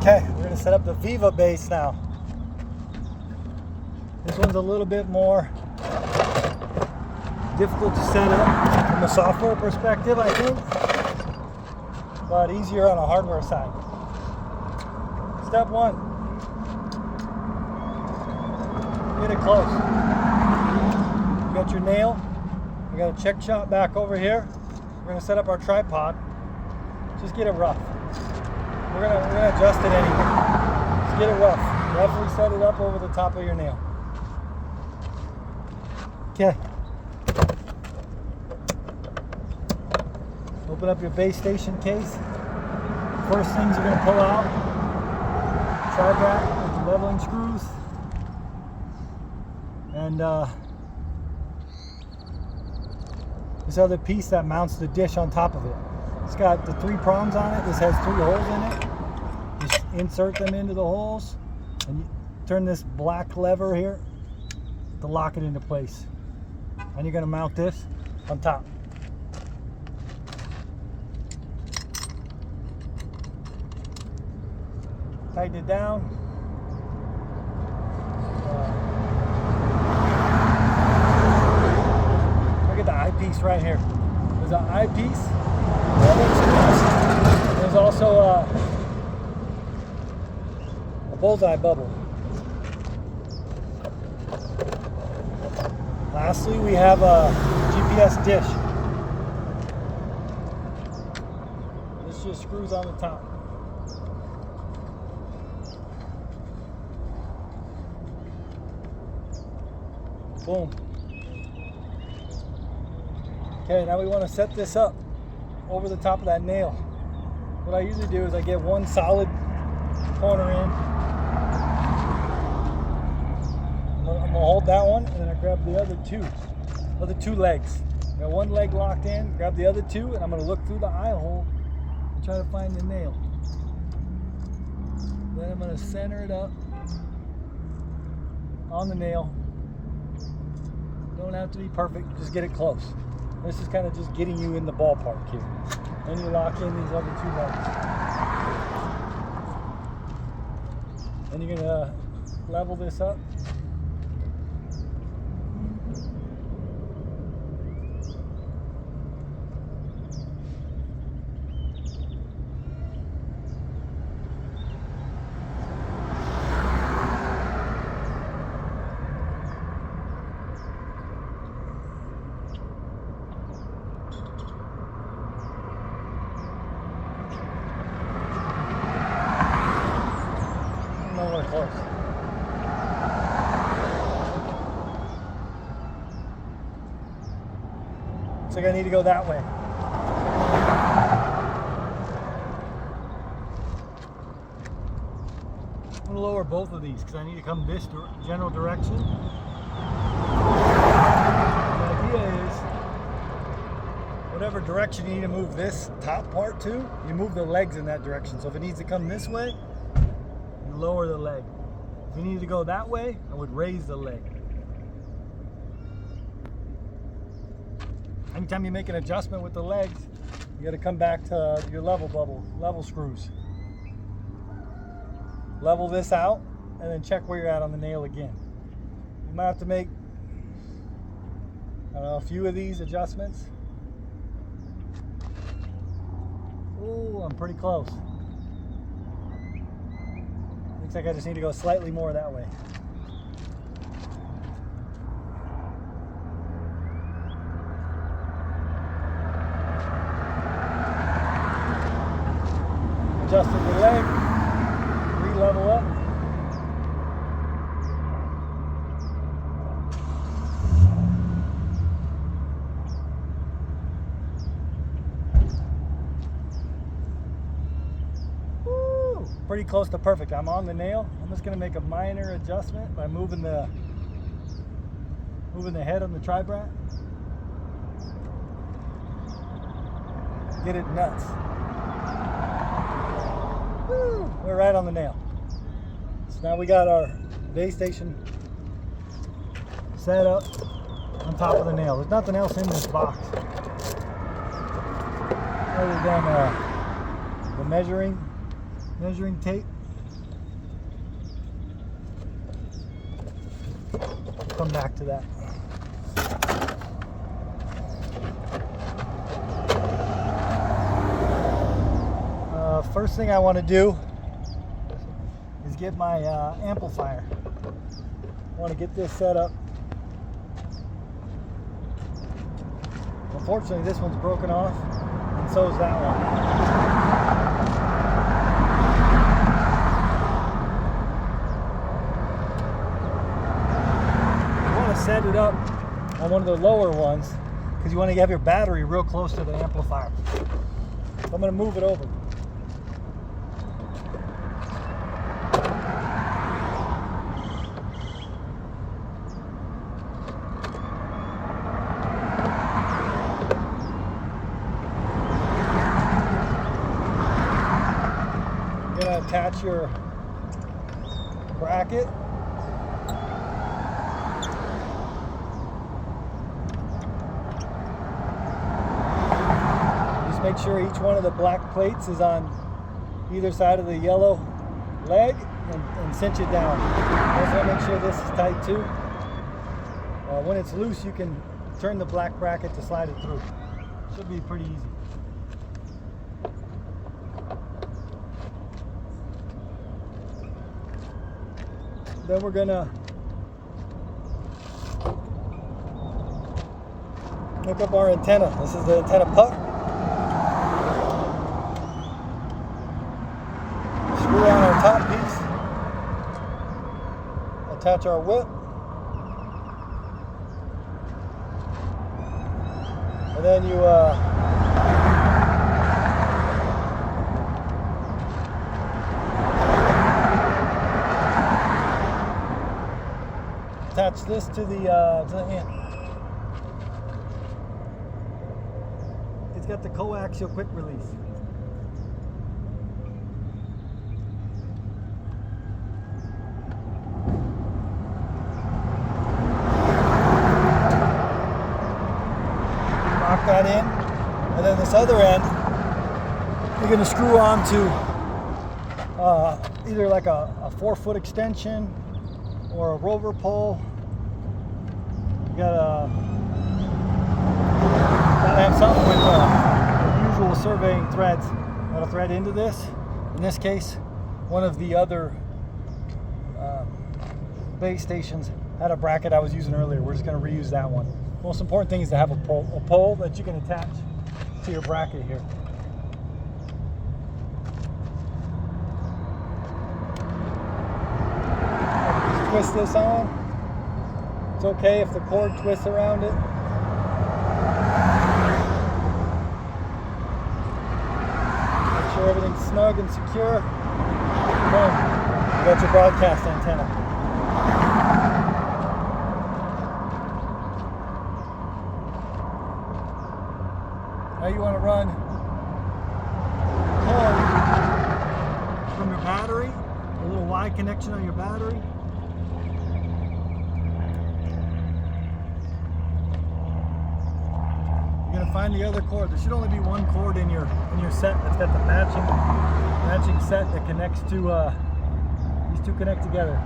Okay, we're going to set up the Viva base now. This one's a little bit more difficult to set up from a software perspective, I think, but easier on a hardware side. Step one, get it close. You got your nail. We got a check shot back over here. We're going to set up our tripod. Just get it rough. We're gonna adjust it anyway. Just get it rough. Roughly set it up over the top of your nail. Okay. Open up your base station case. First things you're gonna pull out: tri-bracket with the leveling screws, and this other piece that mounts the dish on top of it. It's got the 3 prongs on it. This has 3 holes in it. Just insert them into the holes and you turn this black lever here to lock it into place. And you're going to mount this on top. Tighten it down. Look at the eyepiece right here. There's an eyepiece. There's also a bullseye bubble. Lastly, we have a GPS dish. This just screws on the top. Boom. Okay, now we want to set this up over the top of that nail. What I usually do is I get one solid corner in. I'm gonna hold that one, and then I grab the other two legs. Got one leg locked in, grab the other 2, and I'm gonna look through the eye hole and try to find the nail. Then I'm gonna center it up on the nail. Don't have to be perfect, just get it close. This is kind of just getting you in the ballpark here. Then you lock in these other 2 legs. Then you're gonna level this up. Nowhere close. Looks like I need to go that way. I'm going to lower both of these because I need to come this general direction. The idea is, whatever direction you need to move this top part to, you move the legs in that direction. So if it needs to come this way, lower the leg. If you need to go that way, I would raise the leg. Anytime you make an adjustment with the legs, you got to come back to your level screws. Level this out and then check where you're at on the nail again. You might have to make, I don't know, a few of these adjustments. Ooh, I'm pretty close. Looks like I just need to go slightly more that way. Adjusted the leg, re-level up. Pretty close to perfect. I'm on the nail. I'm just going to make a minor adjustment by moving the head on the tri-bracket. Get it nuts. Woo! We're right on the nail. So now we got our base station set up on top of the nail. There's nothing else in this box other than the measuring tape Come back to that. First thing I want to do is get my amplifier. I want to get this set up. Unfortunately, this one's broken off, and so is that one. You want to set it up on one of the lower ones because you want to have your battery real close to the amplifier. So I'm going to move it over. Attach your bracket. Just make sure each one of the black plates is on either side of the yellow leg and cinch it down. Also want to make sure this is tight too. When it's loose, you can turn the black bracket to slide it through. Should be pretty easy. Then we're gonna hook up our antenna. This is the antenna puck. Screw on our top piece. Attach our whip. And then you attach this to the end. It's got the coaxial quick release. Lock that in, and then this other end, you're going to screw on to either like a 4-foot extension or a rover pole. You gotta have something with the usual surveying threads that'll thread into this. In this case, one of the other base stations had a bracket I was using earlier. We're just gonna reuse that one. Most important thing is to have a pole that you can attach to your bracket here. Twist this on. It's okay if the cord twists around it. Make sure everything's snug and secure. Boom. You got your broadcast antenna. Now you want to run cord from your battery, a little Y connection on your battery. Find the other cord. There should only be one cord in your set that's got the matching set that connects to these two connect together.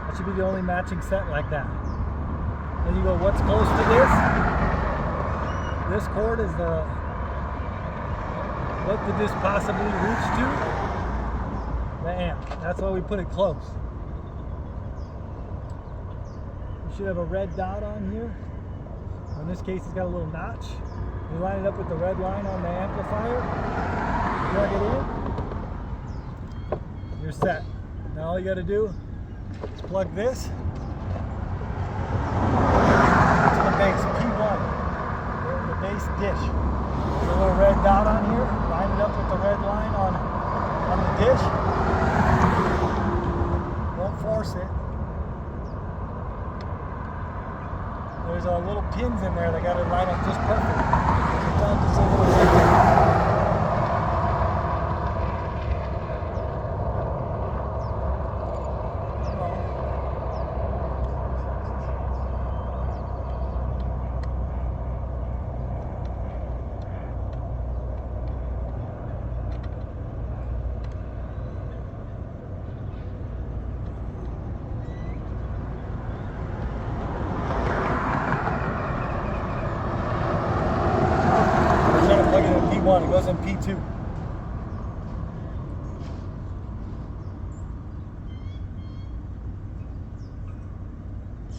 That should be the only matching set like that. Then you go, what's close to this? This cord is what could this possibly reach to? The amp. That's why we put it close. Should have a red dot on here. In this case, it's got a little notch. You line it up with the red line on the amplifier, plug it in, you're set. Now all you got to do is plug this to the base P1, the base dish. There's a little red dot on here. Line it up with the red line on the dish. Don't force it. There's little pins in there that got to line up just perfect. Sometimes it's a little P1, it goes in P2.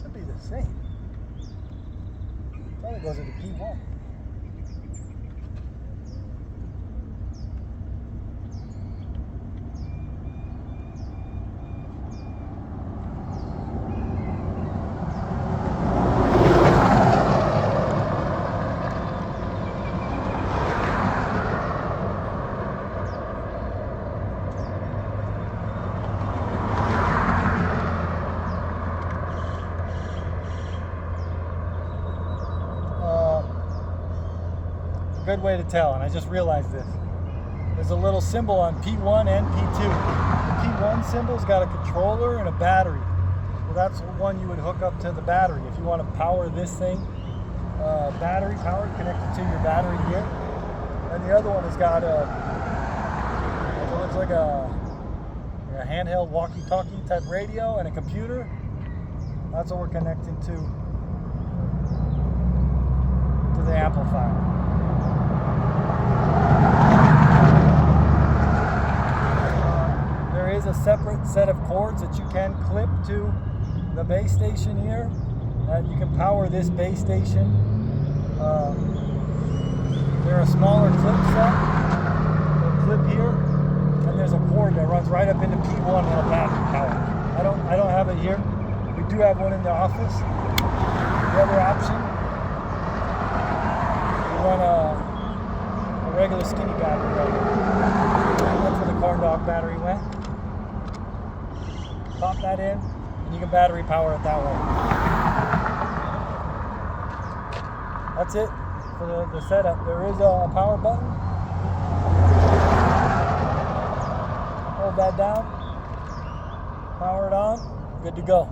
Should be the same. Probably goes into P1. Good way to tell, and I just realized this. There's a little symbol on P1 and P2. The P1 symbol's got a controller and a battery. Well, that's the one you would hook up to the battery. If you want to power this thing, battery powered, connected to your battery here. And the other one has got it looks like a handheld walkie-talkie type radio and a computer. That's what we're connecting to the amplifier. There is a separate set of cords that you can clip to the base station here. You can power this base station. They're a smaller clip set. They'll clip here, and there's a cord that runs right up into P1 and a battery power. I don't have it here. We do have one in the office. The other option, you run a regular skinny battery right here. That's where the corn dog battery went. Pop that in, and you can battery power it that way. That's it for the setup. There is a power button. Hold that down. Power it on. Good to go.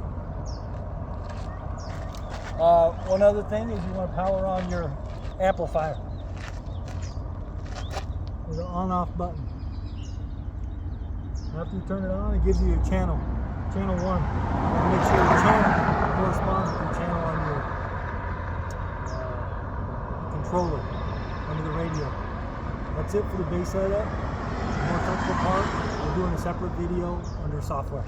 One other thing is you want to power on your amplifier. There's an on-off button. After you turn it on, it gives you your channel. Channel 1. And make sure the channel corresponds with the channel on your controller under the radio. That's it for the base setup. More technical part, we're doing a separate video under software.